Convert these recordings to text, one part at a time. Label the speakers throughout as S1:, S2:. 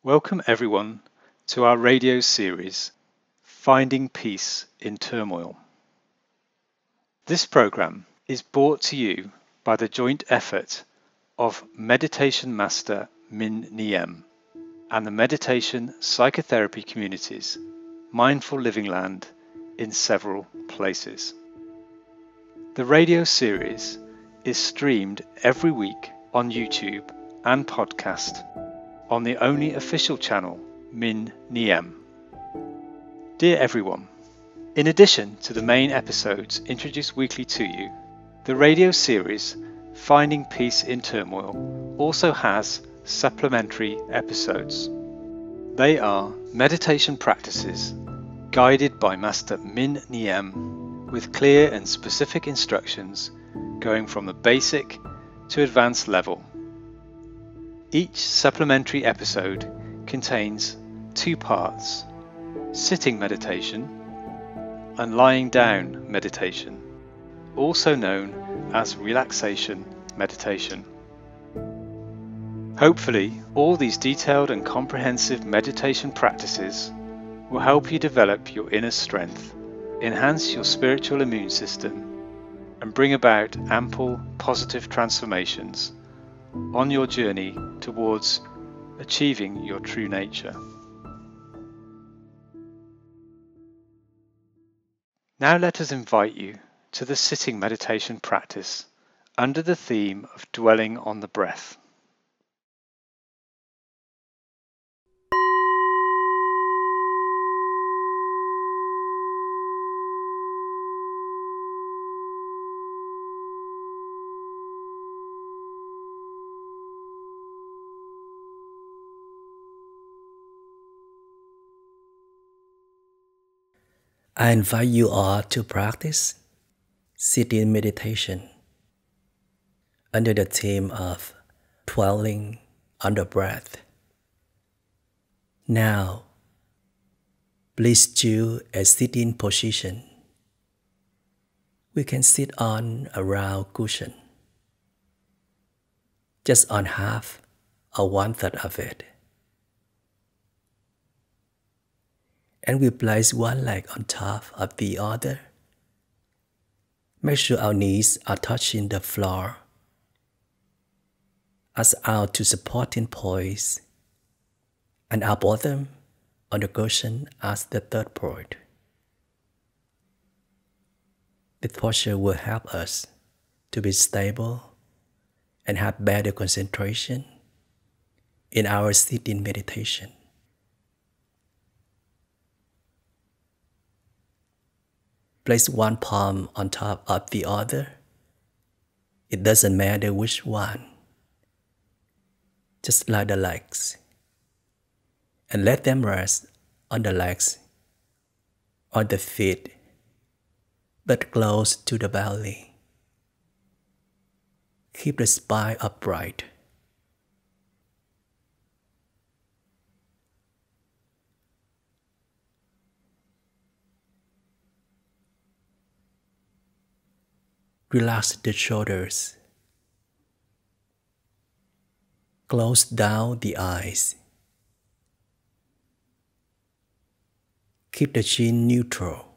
S1: Welcome everyone to our radio series, Finding Peace in Turmoil. This program is brought to you by the joint effort of Meditation Master Minh Niem and the meditation psychotherapy communities, Mindful Living Land, in several places. The radio series is streamed every week on YouTube and podcast on the only official channel, Minh Niem. Dear everyone, in addition to the main episodes introduced weekly to you, the radio series Finding Peace in Turmoil also has supplementary episodes. They are meditation practices guided by Master Minh Niem with clear and specific instructions going from the basic to advanced level. Each supplementary episode contains 2 parts, sitting meditation and lying down meditation, also known as relaxation meditation. Hopefully, all these detailed and comprehensive meditation practices will help you develop your inner strength, enhance your spiritual immune system, and bring about ample positive transformations on your journey towards achieving your true nature. Now let us invite you to the sitting meditation practice under the theme of dwelling on the breath.
S2: I invite you all to practice sitting meditation under the theme of dwelling on the breath. Now, please choose a sitting position. We can sit on a round cushion, just on half or 1/3 of it. And we place one leg on top of the other. Make sure our knees are touching the floor as our 2 supporting points, and our bottom on the cushion as the 3rd point. This posture will help us to be stable and have better concentration in our sitting meditation. Place one palm on top of the other. It doesn't matter which one. Just like the legs. And let them rest on the legs or the feet, but close to the belly. Keep the spine upright. Relax the shoulders. Close down the eyes. Keep the chin neutral.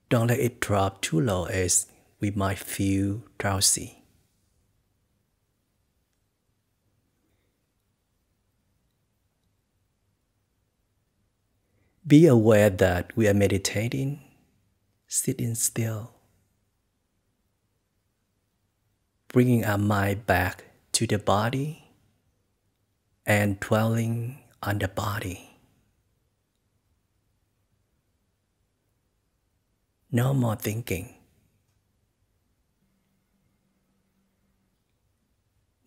S2: Don't let it drop too low as we might feel drowsy. Be aware that we are meditating, sitting still, bringing our mind back to the body and dwelling on the body. No more thinking.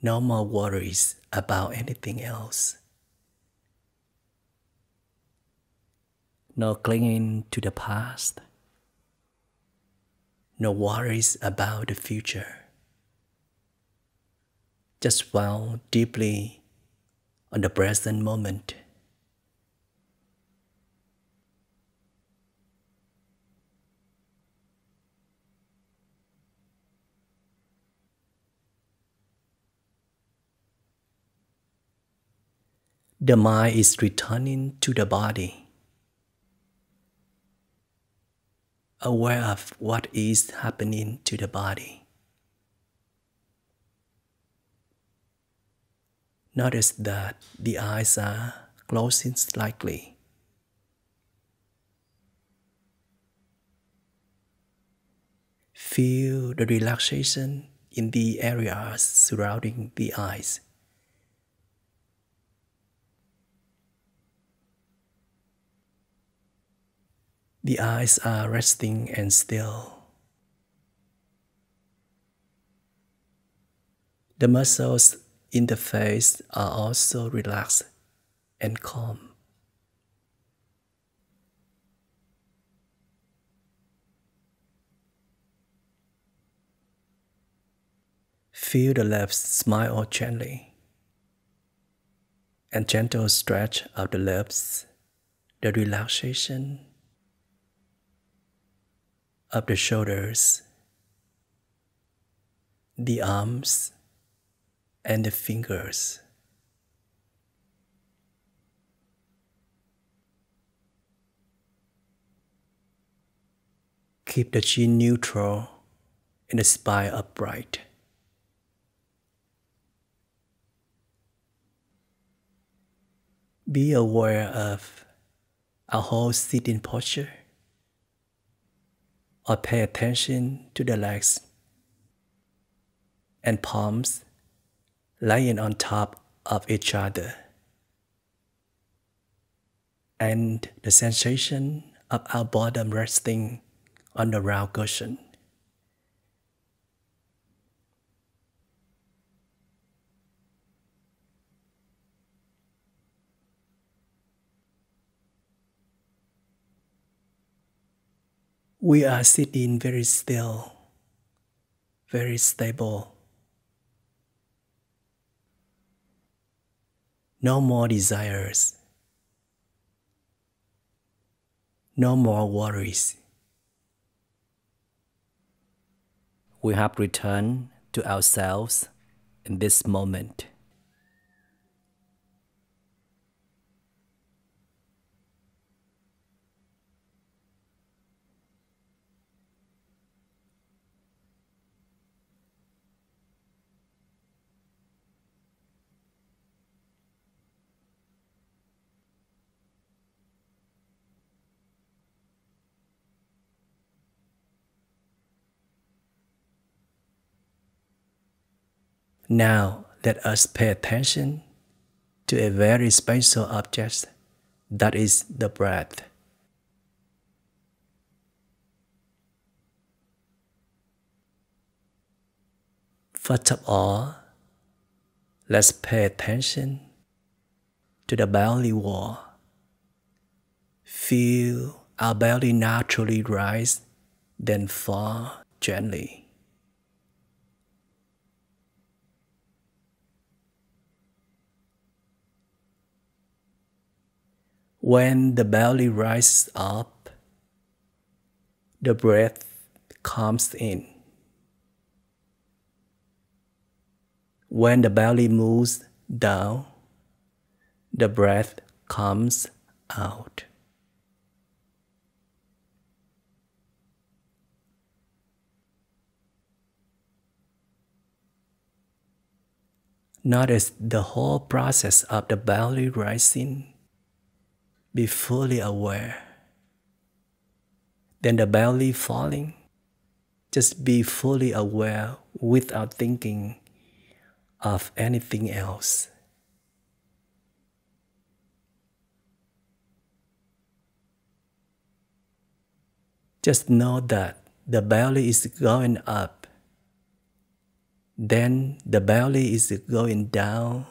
S2: No more worries about anything else. No clinging to the past. No worries about the future. Just dwell deeply on the present moment. the mind is returning to the body, aware of what is happening to the body. Notice that the eyes are closing slightly. Feel the relaxation in the areas surrounding the eyes. The eyes are resting and still. The muscles in the face are also relaxed and calm. Feel the lips smile gently, and gentle stretch of the lips, the relaxation of the shoulders, the arms, and the fingers. Keep the chin neutral and the spine upright. Be aware of our whole sitting posture, or pay attention to the legs and palms lying on top of each other, and the sensation of our bottom resting on the round cushion. We are sitting very still, very stable. No more desires, no more worries. We have returned to ourselves in this moment. Now let us pay attention to a very special object, that is the breath. First of all, let's pay attention to the belly wall. Feel our belly naturally rise, then fall gently. When the belly rises up, the breath comes in. When the belly moves down, the breath comes out. Notice the whole process of the belly rising. Be fully aware. Then the belly falling, just be fully aware without thinking of anything else. Just know that the belly is going up, then the belly is going down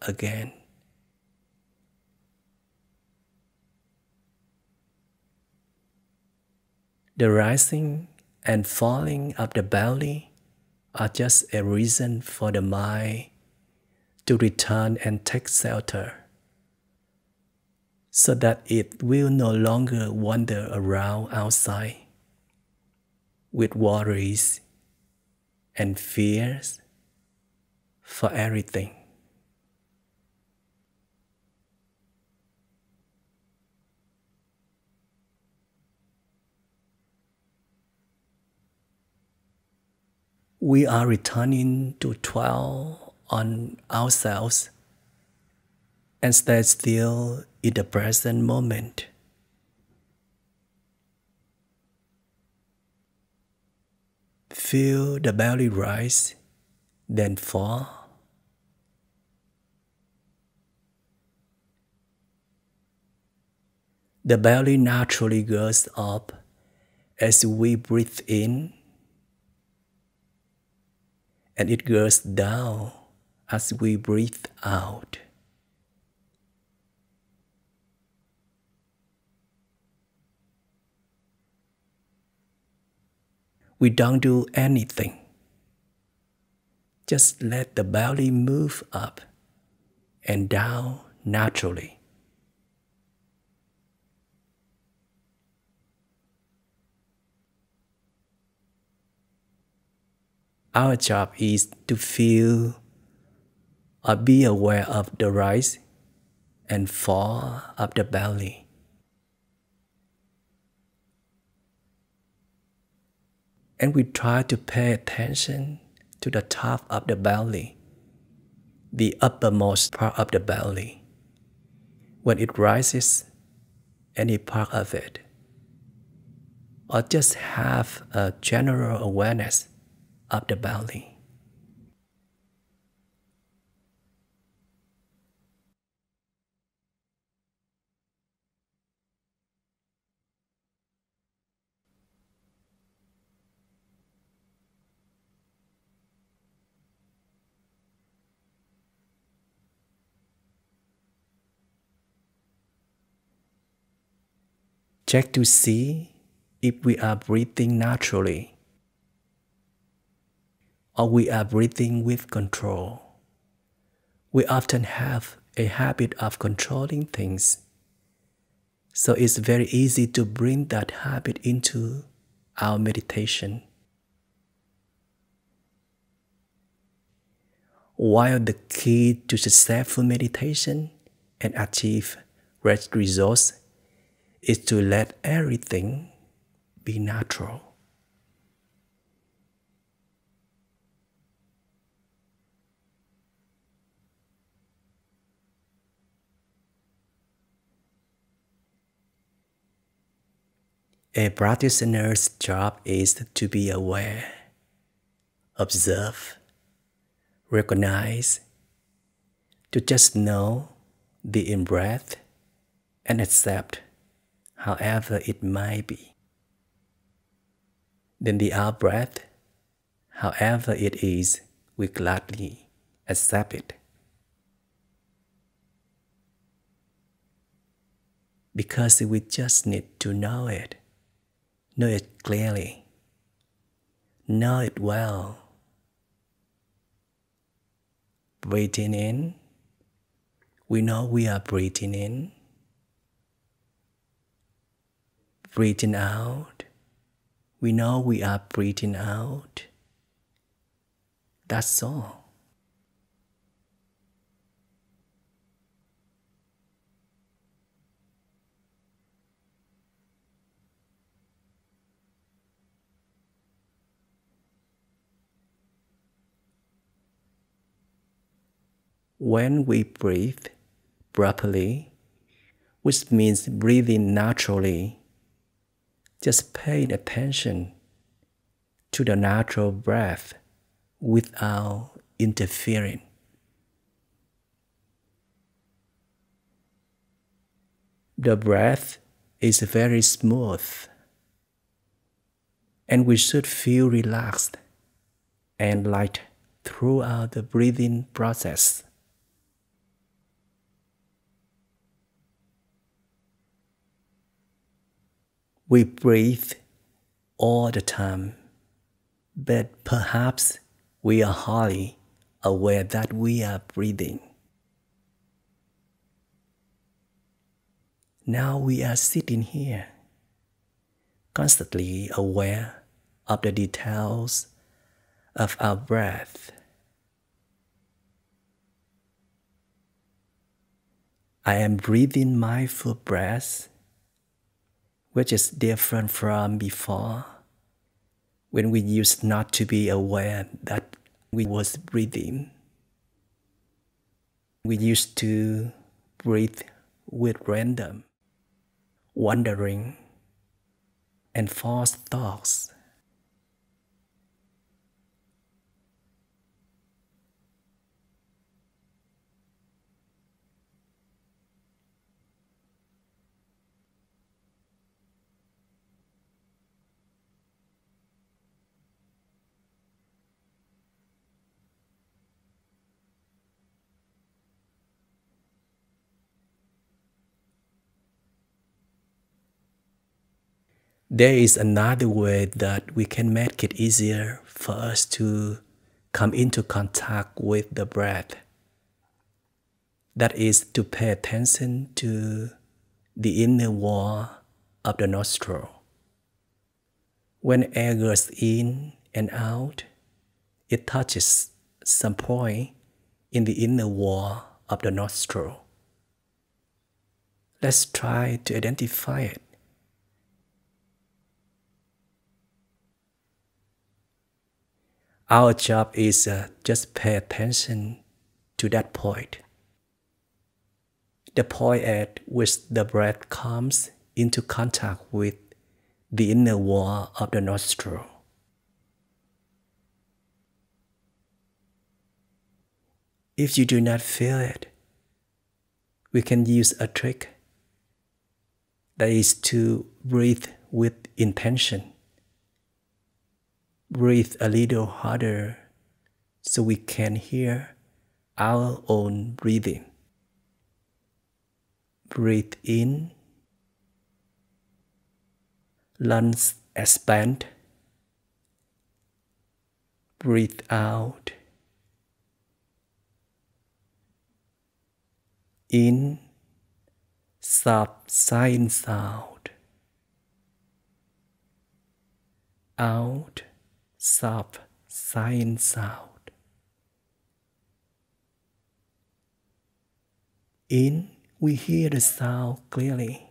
S2: again. The rising and falling of the belly are just a reason for the mind to return and take shelter, so that it will no longer wander around outside with worries and fears for everything. we are returning to dwell on ourselves and stay still in the present moment. Feel the belly rise, then fall. The belly naturally goes up as we breathe in, and it goes down as we breathe out. We don't do anything. Just let the belly move up and down naturally. Our job is to feel or be aware of the rise and fall of the belly. And we try to pay attention to the top of the belly, the uppermost part of the belly. When it rises, any part of it, or just have a general awareness of the belly. Check to see if we are breathing naturally or we are breathing with control. We often have a habit of controlling things, so it's very easy to bring that habit into our meditation. While the key to successful meditation and achieve rest results is to let everything be natural. A practitioner's job is to be aware, observe, recognize, to just know the in-breath and accept however it might be. Then the out-breath, however it is, we gladly accept it. Because we just need to know it clearly, know it well. Breathing in, we know we are breathing in. Breathing out, we know we are breathing out. That's all. When we breathe properly, which means breathing naturally, just paying attention to the natural breath without interfering. The breath is very smooth, and we should feel relaxed and light throughout the breathing process. We breathe all the time, but perhaps we are hardly aware that we are breathing. Now we are sitting here, constantly aware of the details of our breath. I am breathing mindful breaths, which is different from before, when we used not to be aware that we was breathing. We used to breathe with random, wandering, and false thoughts. There is another way that we can make it easier for us to come into contact with the breath. That is to pay attention to the inner wall of the nostril. When air goes in and out, it touches some point in the inner wall of the nostril. Let's try to identify it. Our job is just pay attention to that point. The point at which the breath comes into contact with the inner wall of the nostril. If you do not feel it, we can use a trick. That is to breathe with intention. Breathe a little harder so we can hear our own breathing. Breathe in, lungs expand. Breathe out. In, soft sighing sound. Out, soft sighing sound. In, we hear the sound clearly.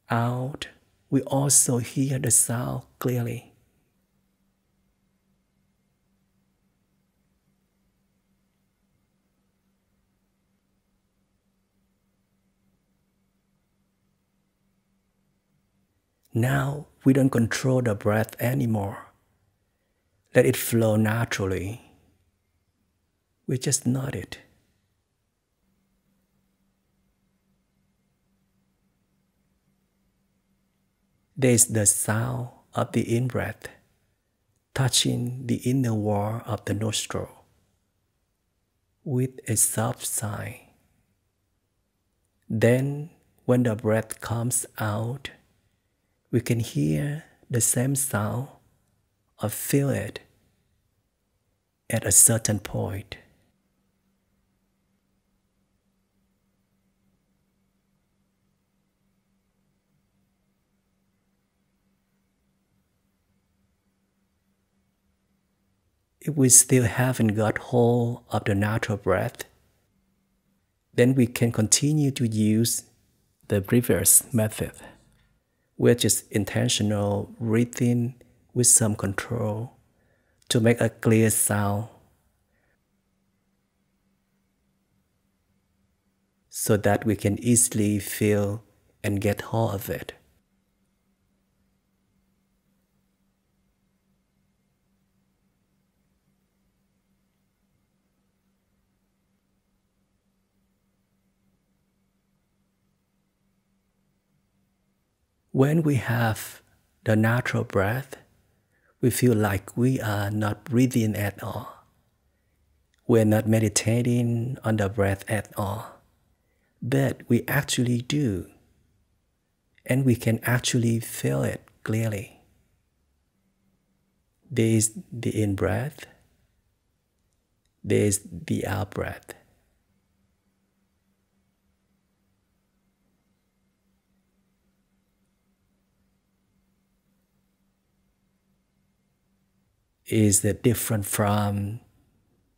S2: Out, we also hear the sound clearly. Now we don't control the breath anymore. Let it flow naturally. We just nod it. There is the sound of the in-breath touching the inner wall of the nostril with a soft sigh. Then, when the breath comes out, we can hear the same sound or feel it at a certain point. If we still haven't got hold of the natural breath, then we can continue to use the previous method, which is intentional breathing with some control to make a clear sound so that we can easily feel and get hold of it. When we have the natural breath, we feel like we are not breathing at all. We're not meditating on the breath at all. But we actually do. And we can actually feel it clearly. There is the in-breath. There is the out-breath. Is different from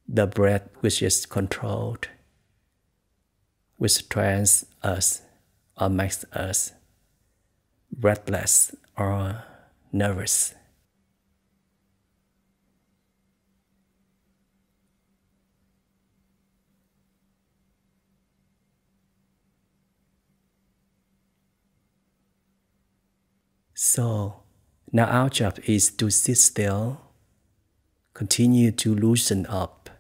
S2: the breath which is controlled, which trains us or makes us breathless or nervous. So now our job is to sit still, continue to loosen up,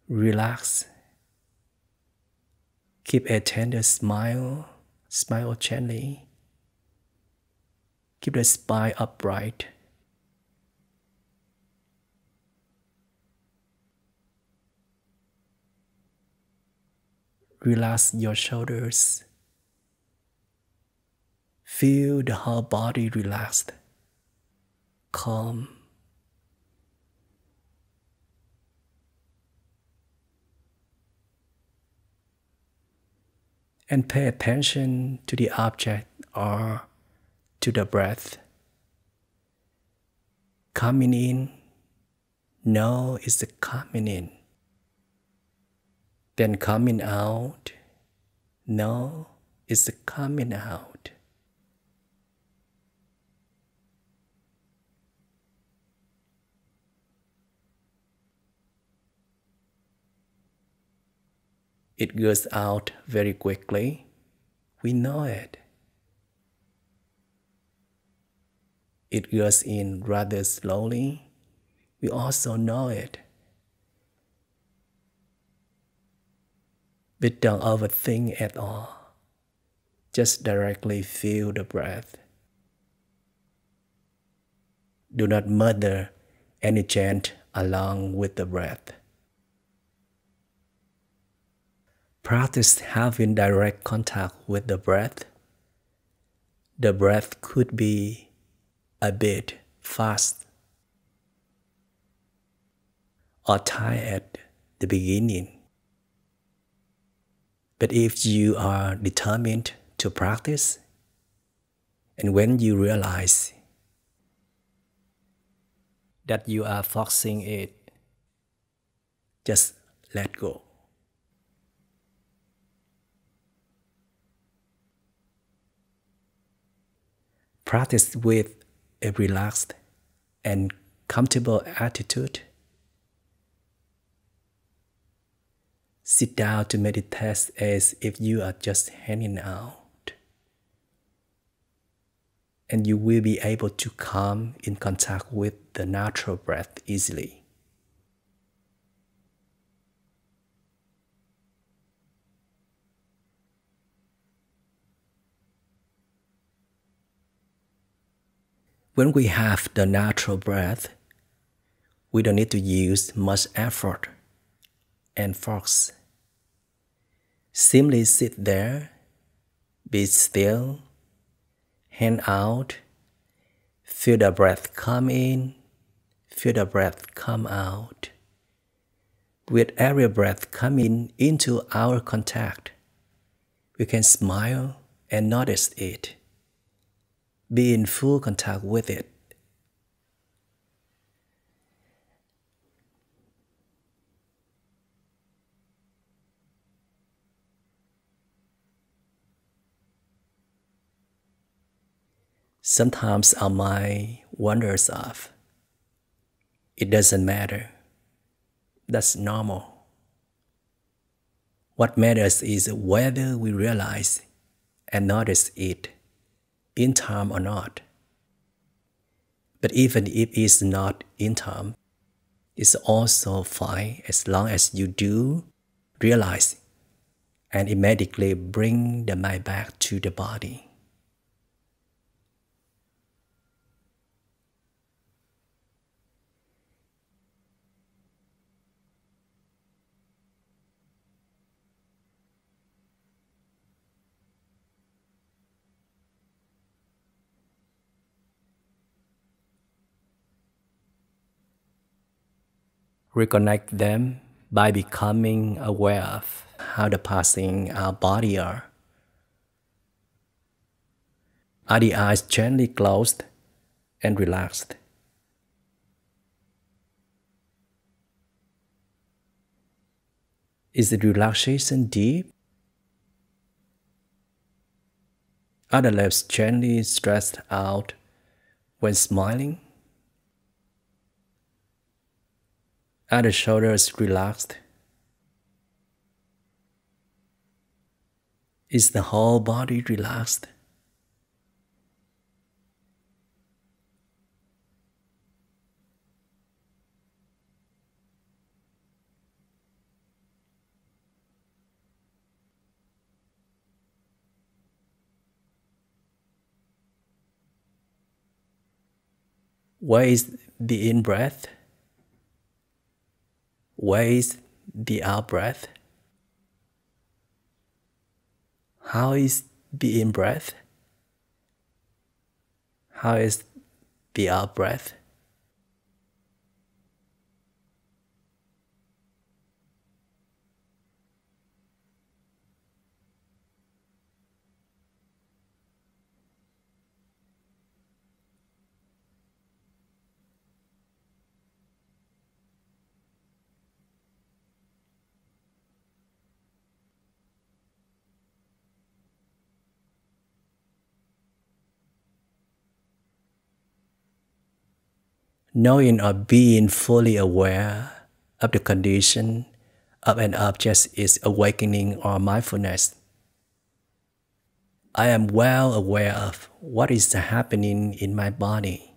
S2: relax, keep a tender smile, smile gently, keep the spine upright. Relax your shoulders. Feel the whole body relaxed, calm. And pay attention to the object or to the breath. Coming in, no, it's the coming in. Then coming out, no, it's the coming out. It goes out very quickly. We know it. It goes in rather slowly. We also know it. But don't overthink at all. Just directly feel the breath. Do not murder any chant along with the breath. Practice having direct contact with the breath. The breath could be a bit fast or tight at the beginning. But if you are determined to practice, and when you realize that you are forcing it, just let go. Practice with a relaxed and comfortable attitude. Sit down to meditate as if you are just hanging out. And you will be able to come in contact with the natural breath easily. When we have the natural breath, we don't need to use much effort and force. Simply sit there, be still, hand out, feel the breath come in, feel the breath come out. With every breath coming into our contact, we can smile and notice it. Be in full contact with it. Sometimes our mind wanders off. It doesn't matter. That's normal. What matters is whether we realize and notice it in time or not. But even if it's not in time, it's also fine as long as you do realize and immediately bring the mind back to the body. Reconnect them by becoming aware of how the passing our body are. Are the eyes gently closed and relaxed? Is the relaxation deep? Other lips gently stretched out when smiling. Other shoulders relaxed. Is the whole body relaxed? Where is the in-breath? Where is the out-breath? How is the in-breath? How is the out-breath? Knowing or being fully aware of the condition of an object is awakening or mindfulness. I am well aware of what is happening in my body,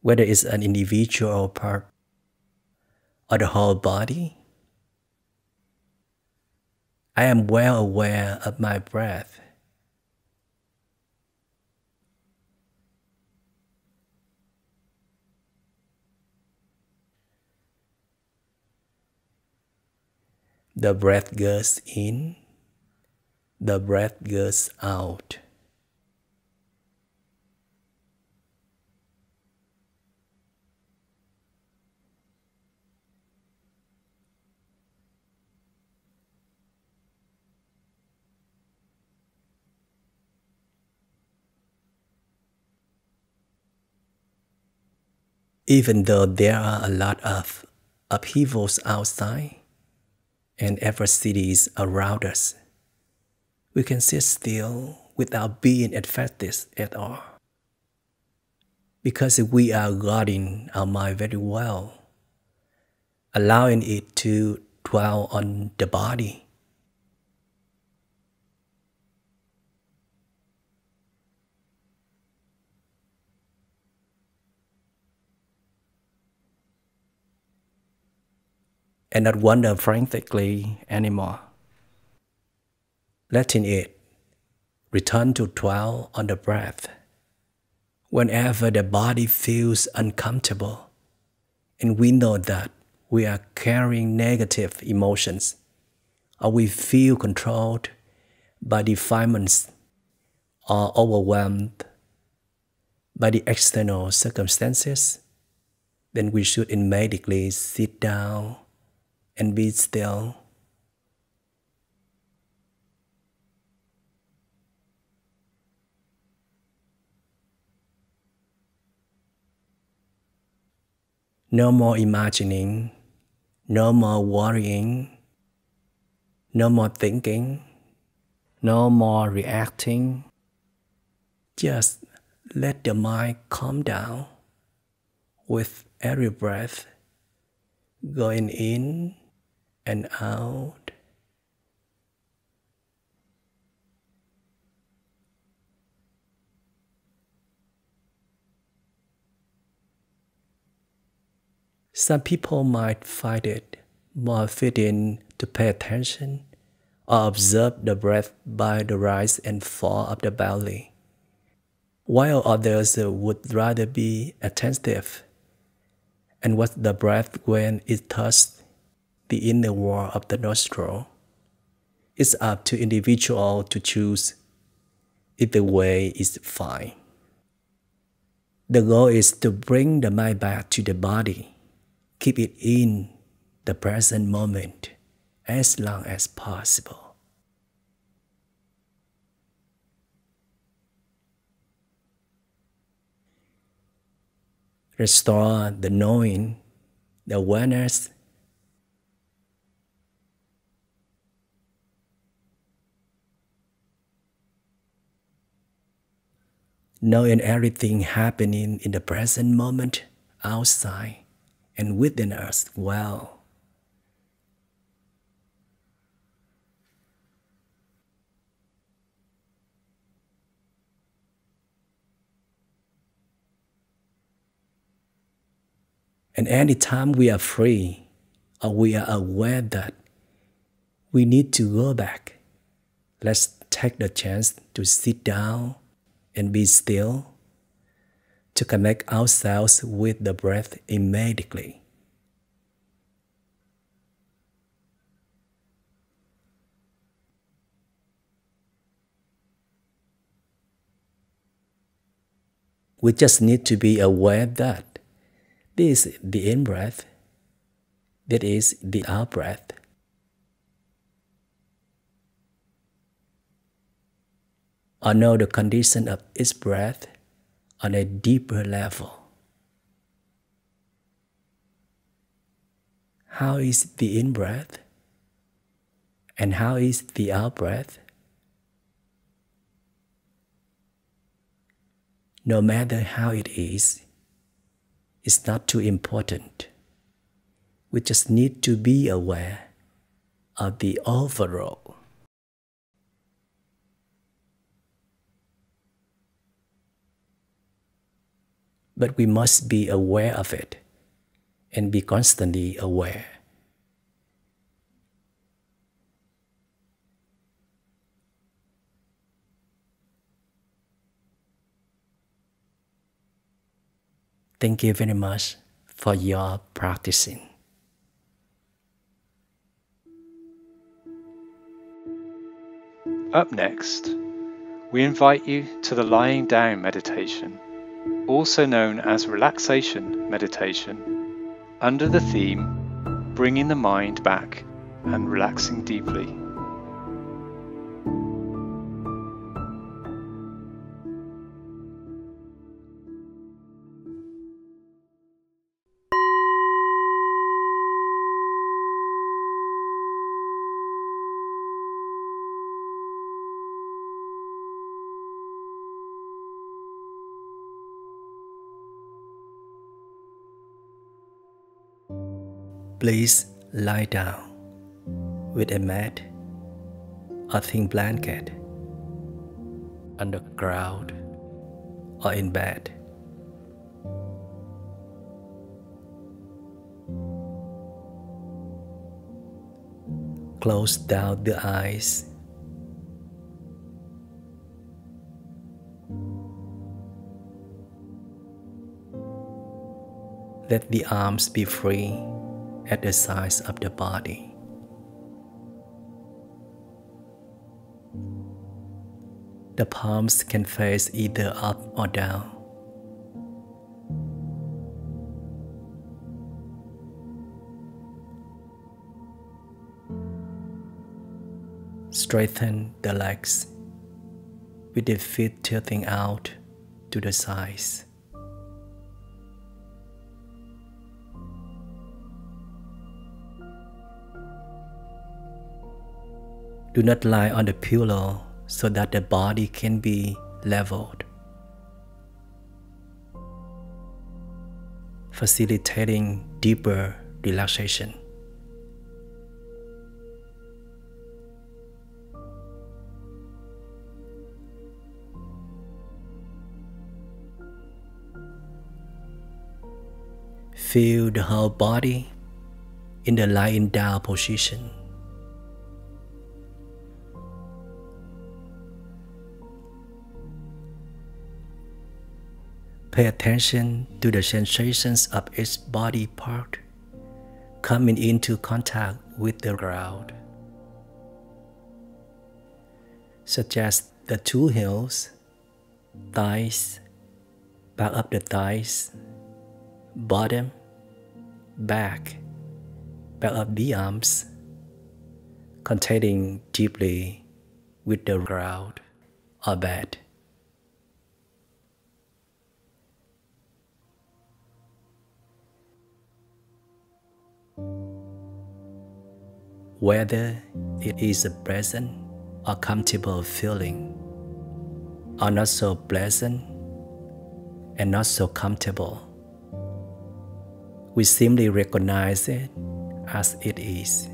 S2: whether it's an individual part or the whole body. I am well aware of my breath. The breath goes in, the breath goes out. Even though there are a lot of upheavals outside and adversities around us, we can sit still without being affected at all. Because we are guarding our mind very well, allowing it to dwell on the body. And not wander frantically anymore, letting it return to dwell on the breath. Whenever the body feels uncomfortable, and we know that we are carrying negative emotions, or we feel controlled by defilements, or overwhelmed by the external circumstances, then we should immediately sit down and be still. No more imagining, no more worrying, no more thinking, no more reacting. Just let the mind calm down with every breath going in and out. Some people might find it more fitting to pay attention or observe the breath by the rise and fall of the belly, while others would rather be attentive and watch the breath when it touches the inner wall of the nostril. It's up to individual to choose. Either way is fine. The goal is to bring the mind back to the body, keep it in the present moment as long as possible. Restore the knowing, the awareness. knowing everything happening in the present moment outside and within us well. And anytime we are free, or we are aware that we need to go back, let's take the chance to sit down and be still, to connect ourselves with the breath immediately. We just need to be aware that this is the in-breath, that is the out-breath. Or know the condition of each breath on a deeper level. How is the in-breath? And how is the out-breath? No matter how it is, it's not too important. We just need to be aware of the overall. But we must be aware of it and be constantly aware. Thank you very much for your practicing.
S1: Up next, we invite you to the lying down meditation, also known as Relaxation Meditation, under the theme Bringing the Mind Back and Relaxing Deeply.
S2: Please lie down with a mat or thin blanket on the ground or in bed. Close down the eyes. Let the arms be free at the sides of the body. The palms can face either up or down. Straighten the legs with the feet tilting out to the sides. Do not lie on the pillow so that the body can be leveled, facilitating deeper relaxation. Feel the whole body in the lying down position. Pay attention to the sensations of each body part coming into contact with the ground, such as the two heels, thighs, back of the thighs, bottom, back of the arms, contacting deeply with the ground or bed. Whether it is a pleasant or comfortable feeling, or not so pleasant and not so comfortable. We simply recognize it as it is.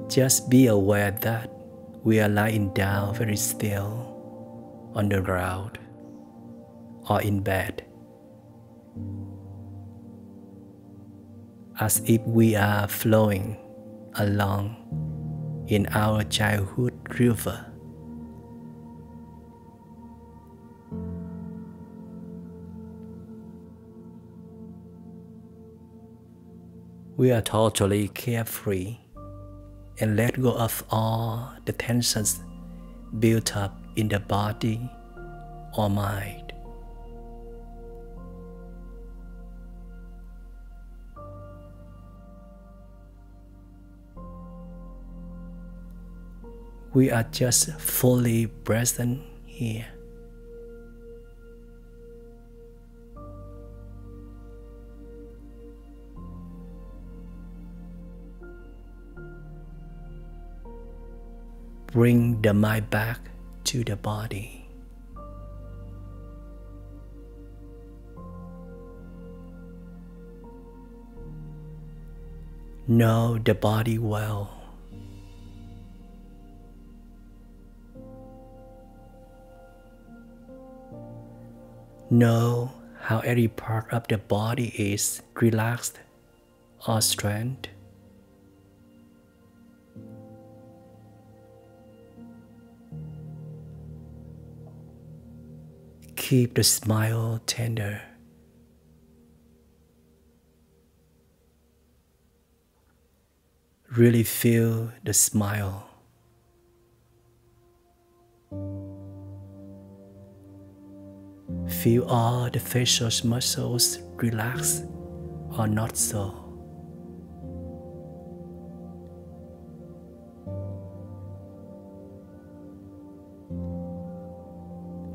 S2: Just be aware that we are lying down very still on the ground or in bed, as if we are flowing along in our childhood river. We are totally carefree and let go of all the tensions built up in the body or mind. We are just fully present here. Bring the mind back to the body. Know the body well. Know how every part of the body is relaxed or strengthened. Keep the smile tender. Really feel the smile. Feel all the facial muscles relax or not so.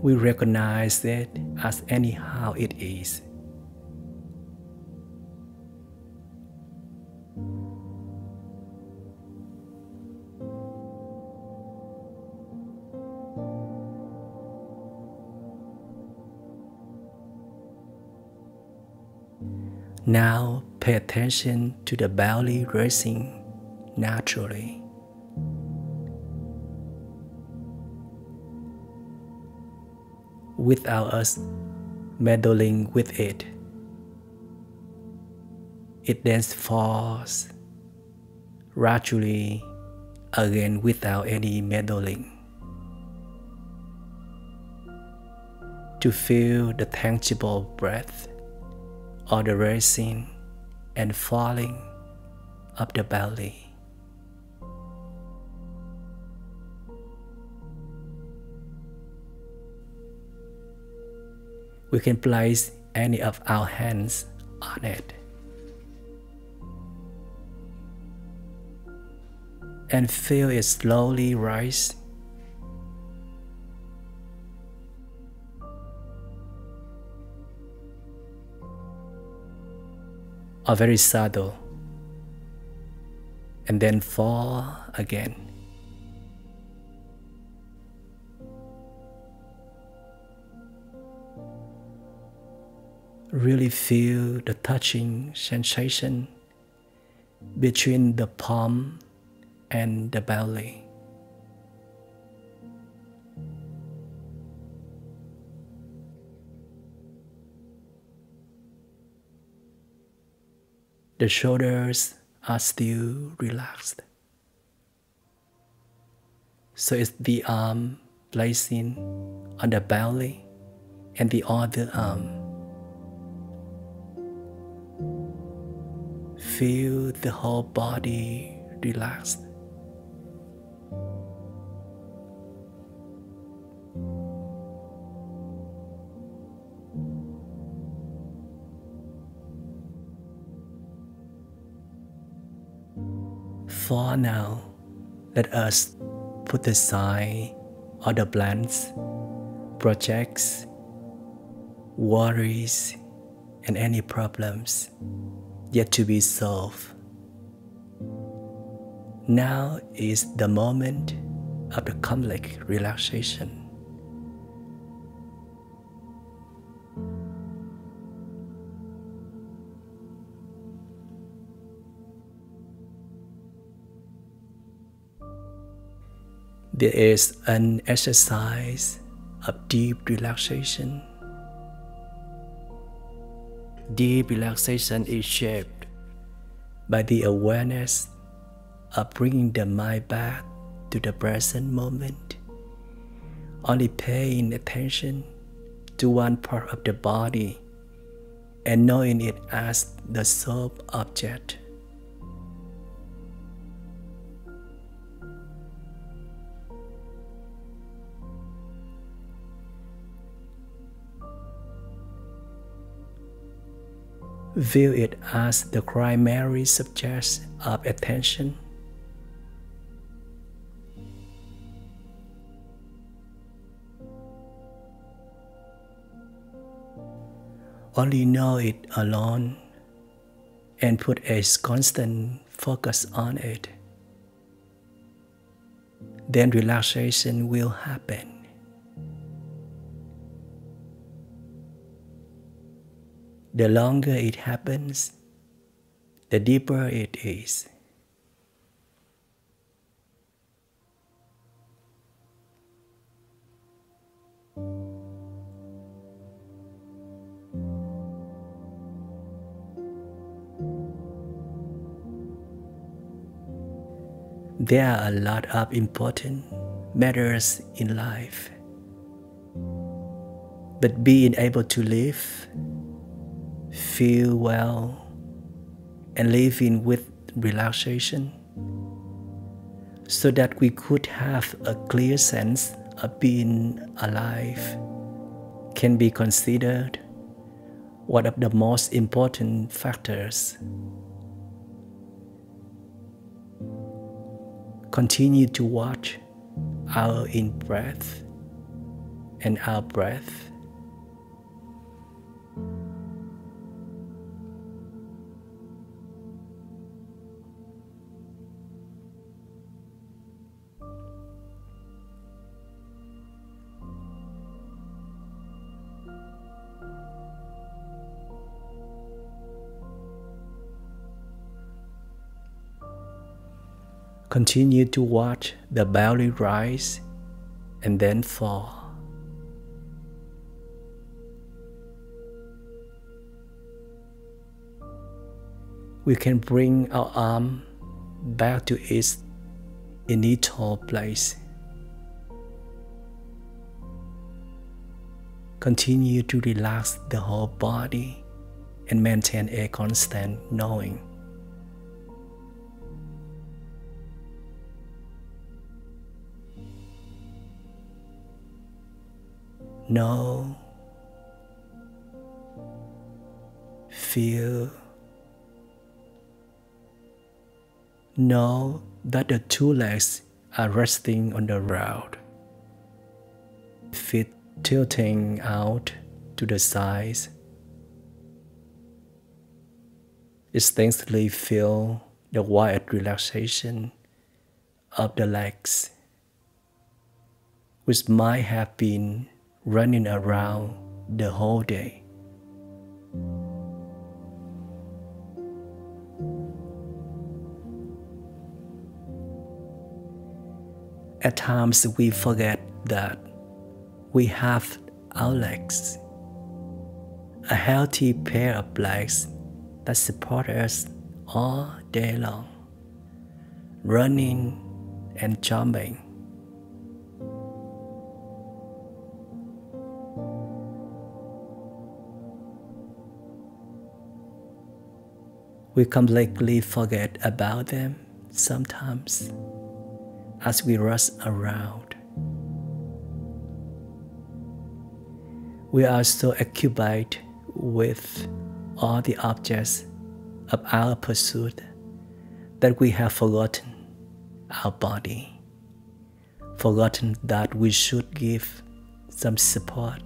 S2: We recognize it as anyhow it is. Now pay attention to the belly raising naturally. Without us meddling with it. It then falls gradually again without any meddling. To feel the tangible breath or the rising and falling of the belly. We can place any of our hands on it and feel it slowly rise. Or very subtle and then fall again. Really feel the touching sensation between the palm and the belly. The shoulders are still relaxed. So it's the arm placing on the belly and the other arm. Feel the whole body relaxed. For now, let us put aside all the plans, projects, worries, and any problems yet to be solved. Now is the moment of the complete relaxation. There is an exercise of deep relaxation. Deep relaxation is shaped by the awareness of bringing the mind back to the present moment, only paying attention to one part of the body and knowing it as the sole object. View it as the primary subject of attention. Only know it alone and put a constant focus on it. Then relaxation will happen. The longer it happens, the deeper it is. There are a lot of important matters in life, but being able to live, feel well, and living with relaxation, so that we could have a clear sense of being alive, can be considered one of the most important factors. Continue to watch our in-breath and out-breath. Continue to watch the belly rise and then fall. We can bring our arm back to its initial place. Continue to relax the whole body and maintain a constant knowing. Know, feel, know that the two legs are resting on the ground, feet tilting out to the sides. Distinctly feel the wide relaxation of the legs, which might have been running around the whole day. At times we forget that we have our legs, a healthy pair of legs that support us all day long, running and jumping. We completely forget about them sometimes as we rush around. We are so occupied with all the objects of our pursuit that we have forgotten our body, forgotten that we should give some support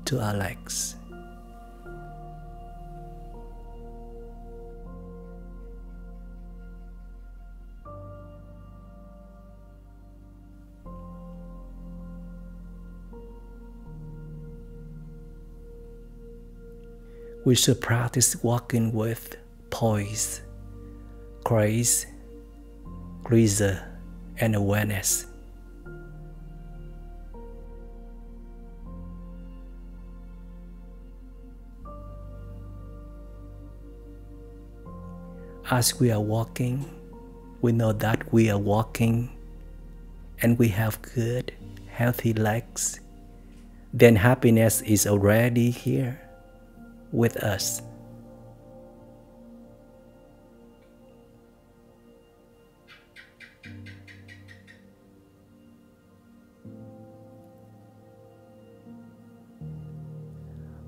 S2: to our legs. We should practice walking with poise, grace, leisure, and awareness. As we are walking, we know that we are walking and we have good, healthy legs. Then happiness is already here with us.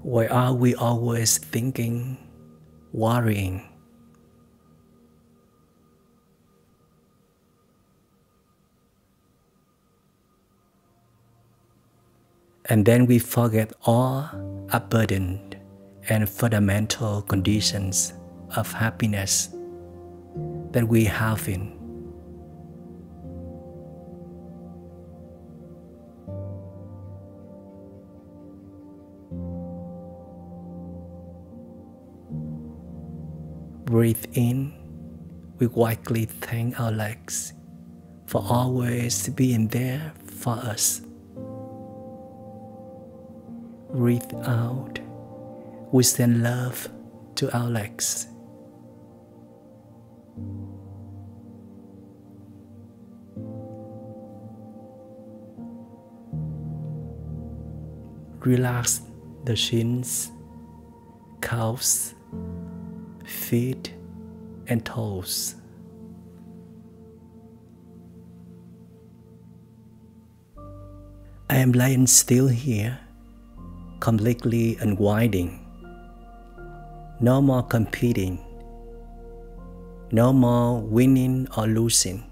S2: Why are we always thinking, worrying? And then we forget all abundant and fundamental conditions of happiness that we have in. Breathe in, we quietly thank our legs for always being there for us. Breathe out, we send love to our legs. Relax the shins, calves, feet, and toes. I am lying still here, completely unwinding. No more competing. No more winning or losing.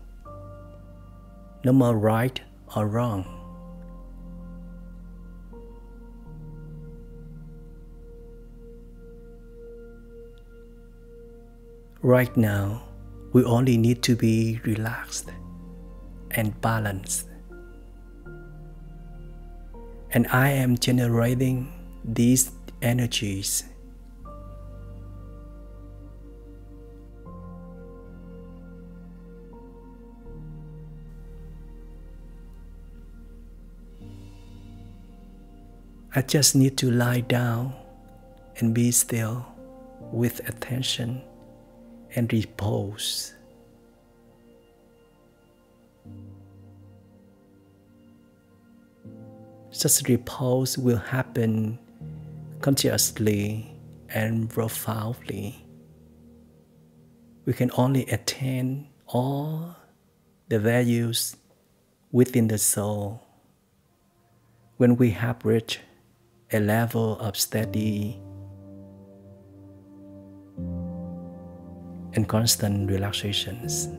S2: No more right or wrong. Right now, we only need to be relaxed and balanced. And I am generating these energies. I just need to lie down and be still with attention and repose. Such repose will happen consciously and profoundly. We can only attain all the values within the soul when we have reached a level of steady and constant relaxations.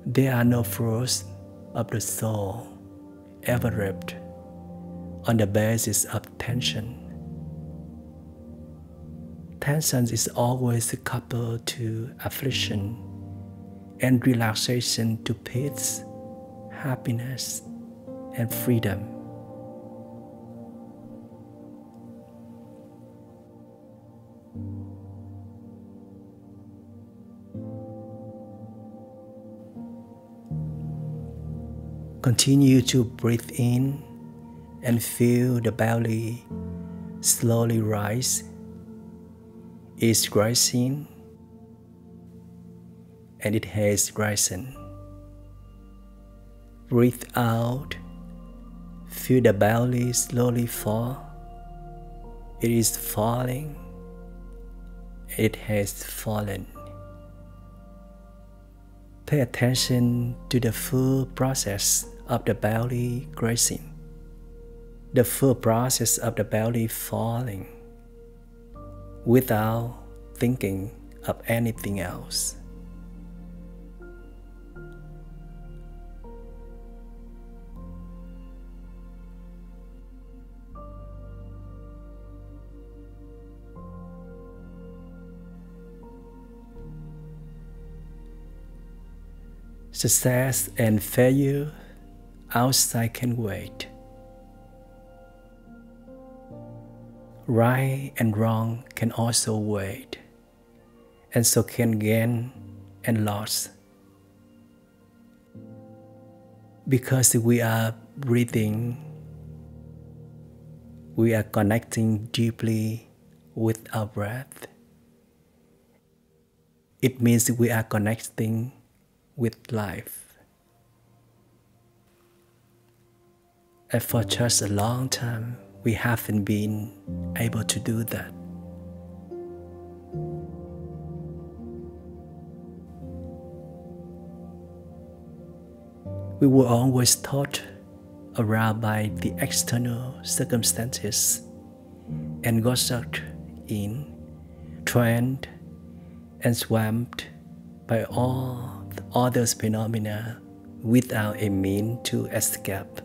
S2: There are no fruits of the soul ever reaped on the basis of tension. Tension is always coupled to affliction, and relaxation to peace, happiness, and freedom. Continue to breathe in and feel the belly slowly rise. It's rising and it has risen. Breathe out. Feel the belly slowly fall. It is falling. It has fallen. Pay attention to the full process of the belly rising, the full process of the belly falling, without thinking of anything else. Success and failure outside can wait. Right and wrong can also wait, and so can gain and loss. Because we are breathing, we are connecting deeply with our breath. It means we are connecting with life. And for just a long time, we haven't been able to do that. We were always taught around by the external circumstances and got sucked in, trained, and swamped by all the other phenomena without a means to escape.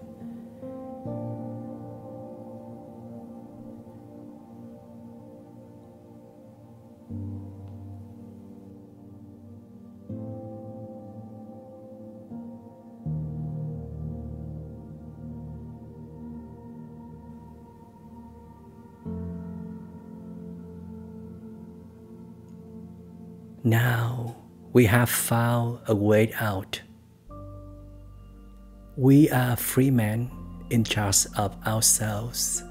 S2: Now we have found a way out. We are free men in charge of ourselves.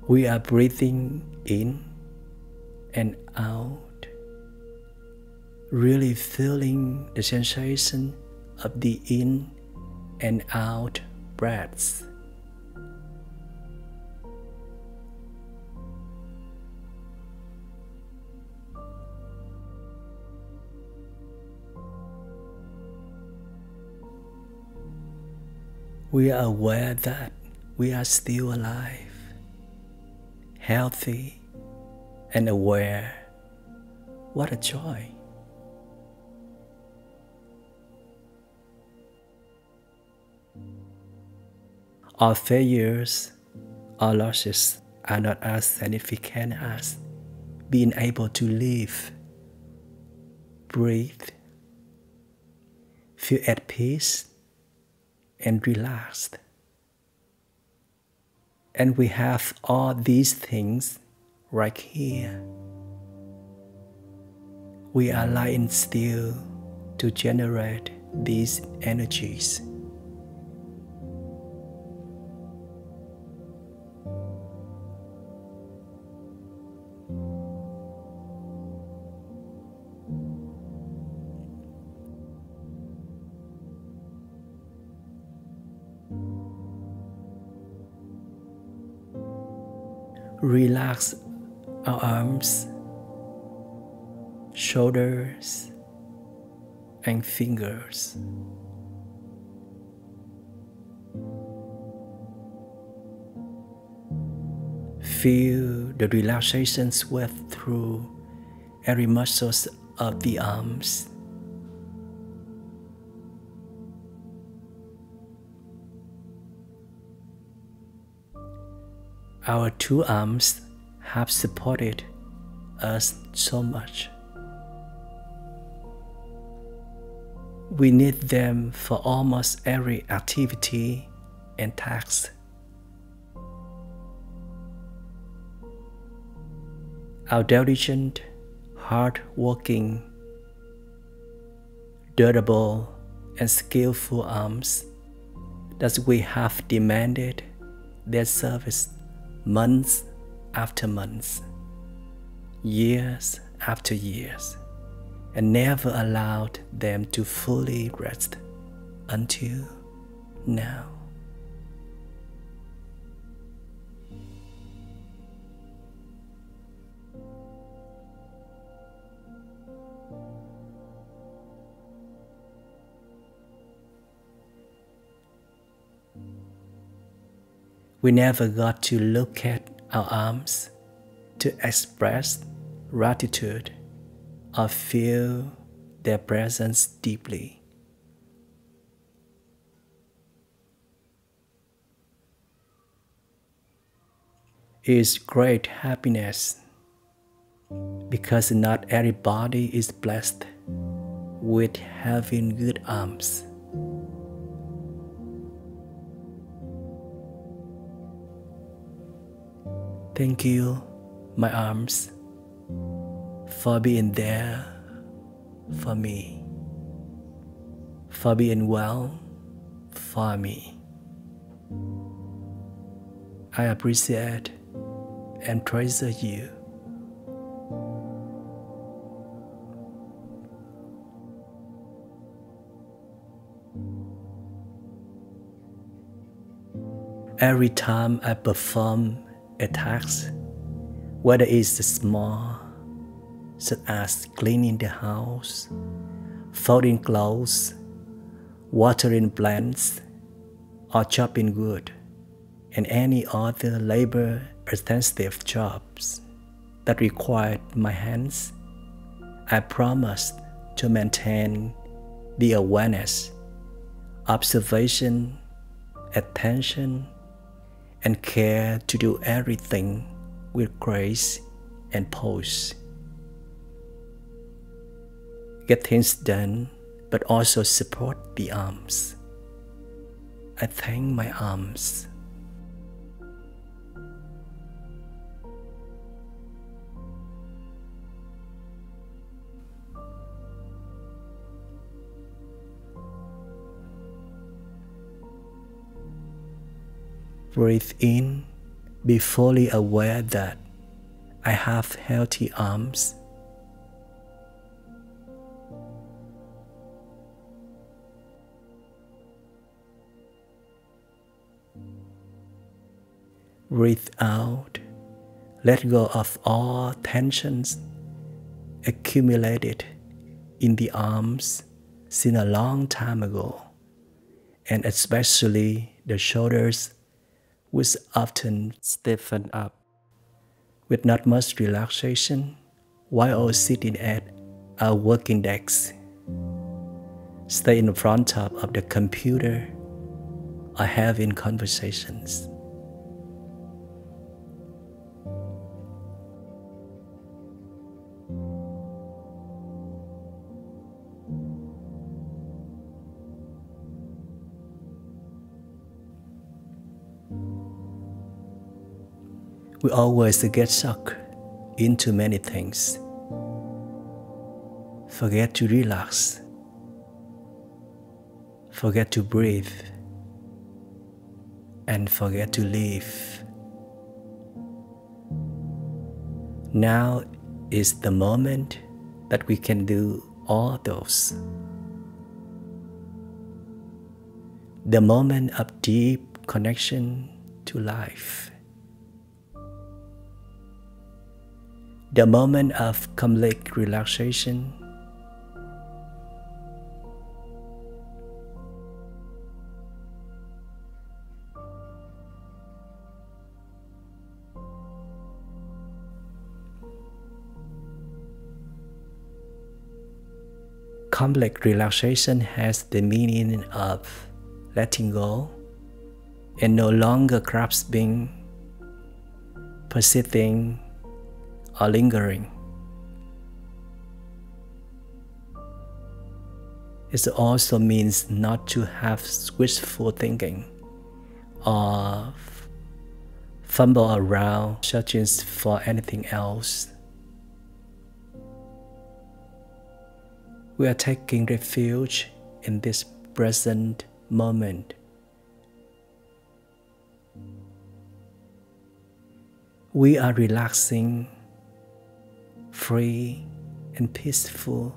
S2: We are breathing in and out, really feeling the sensation of the in and out breaths. We are aware that we are still alive, healthy, and aware. What a joy! Our failures, our losses are not as significant as being able to live, breathe, feel at peace, and relaxed. And we have all these things right here. We are lying still to generate these energies. Relax our arms, shoulders, and fingers. Feel the relaxation sweep through every muscle of the arms. Our two arms have supported us so much. We need them for almost every activity and task. Our diligent, hard-working, durable, and skillful arms that we have demanded their service months after months, years after years, and never allowed them to fully rest until now. We never got to look at our arms to express gratitude or feel their presence deeply. It is great happiness because not everybody is blessed with having good arms. Thank you, my arms, for being there for me, for being well for me. I appreciate and treasure you. Every time I perform a task, whether it's small, such as cleaning the house, folding clothes, watering plants, or chopping wood, and any other labor-intensive jobs that required my hands, I promised to maintain the awareness, observation, attention, and care to do everything with grace and poise. Get things done, but also support the arms. I thank my arms. Breathe in, be fully aware that I have healthy arms. Breathe out, let go of all tensions accumulated in the arms since a long time ago, and especially the shoulders, which often stiffen up with not much relaxation while sitting at our working desks. Stay in front of the computer or having conversations. We always get sucked into many things. Forget to relax. Forget to breathe. And forget to live. Now is the moment that we can do all those. The moment of deep connection to life. The moment of complete relaxation. Complete relaxation has the meaning of letting go and no longer grasping, persisting, or lingering. It also means not to have wishful thinking or fumble around searching for anything else. We are taking refuge in this present moment. We are relaxing, free and peaceful.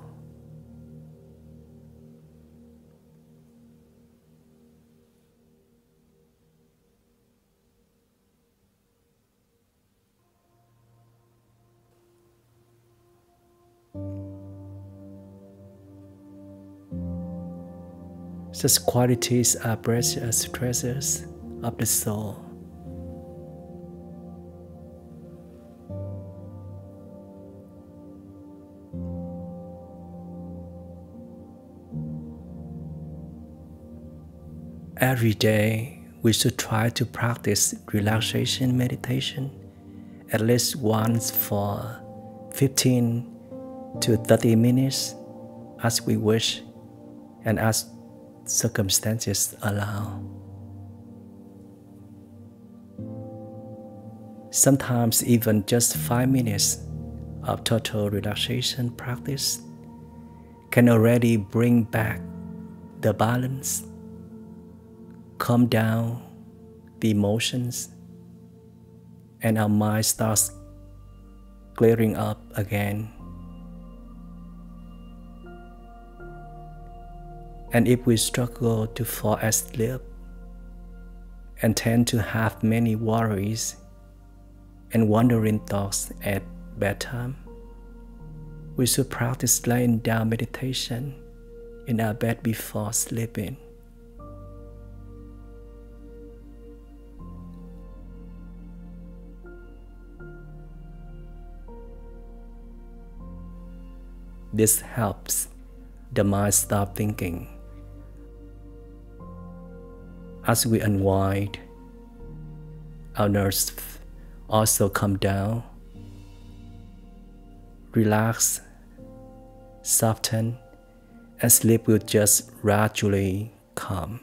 S2: Such qualities are precious treasures of the soul. Every day, we should try to practice relaxation meditation at least once for 15 to 30 minutes as we wish and as circumstances allow. Sometimes even just 5 minutes of total relaxation practice can already bring back the balance, calm down the emotions, and our mind starts clearing up again. And if we struggle to fall asleep and tend to have many worries and wandering thoughts at bedtime, we should practice laying down meditation in our bed before sleeping. This helps the mind stop thinking. As we unwind, our nerves also calm down, relax, soften, and sleep will just gradually come.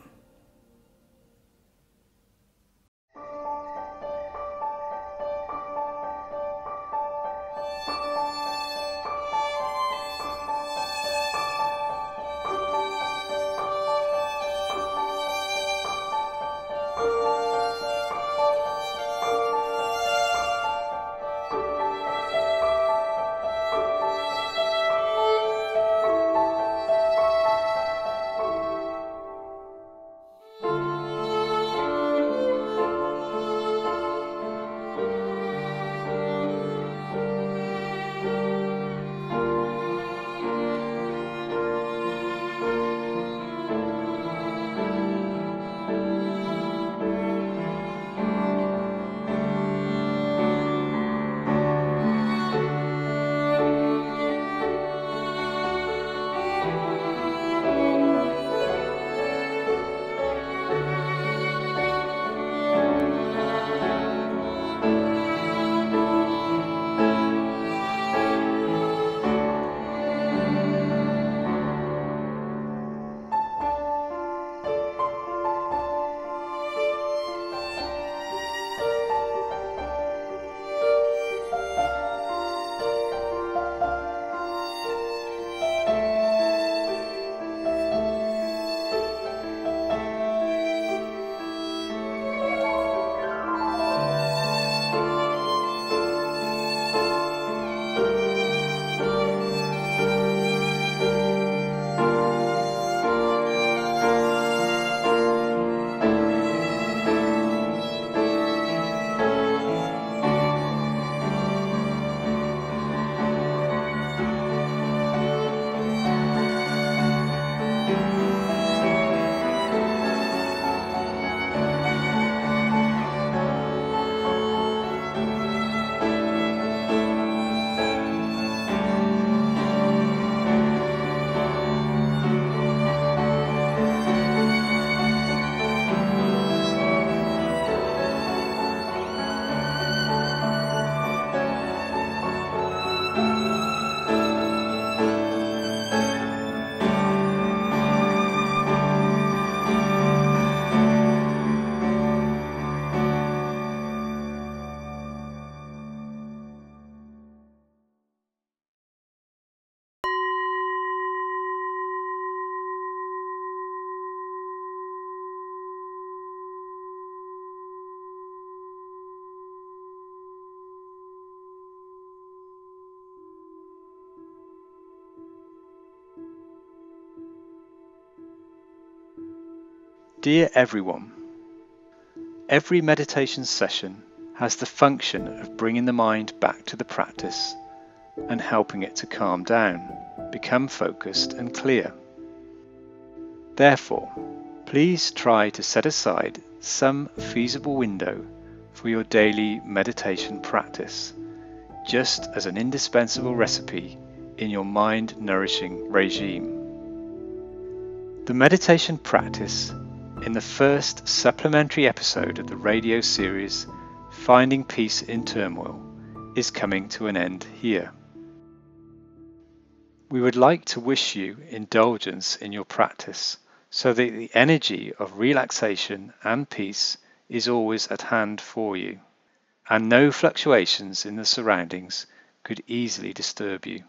S1: Dear everyone, every meditation session has the function of bringing the mind back to the practice and helping it to calm down, become focused and clear. Therefore, please try to set aside some feasible window for your daily meditation practice, just as an indispensable recipe in your mind-nourishing regime. The meditation practice in the first supplementary episode of the radio series Finding Peace in Turmoil is coming to an end here. We would like to wish you indulgence in your practice so that the energy of relaxation and peace is always at hand for you, and no fluctuations in the surroundings could easily disturb you.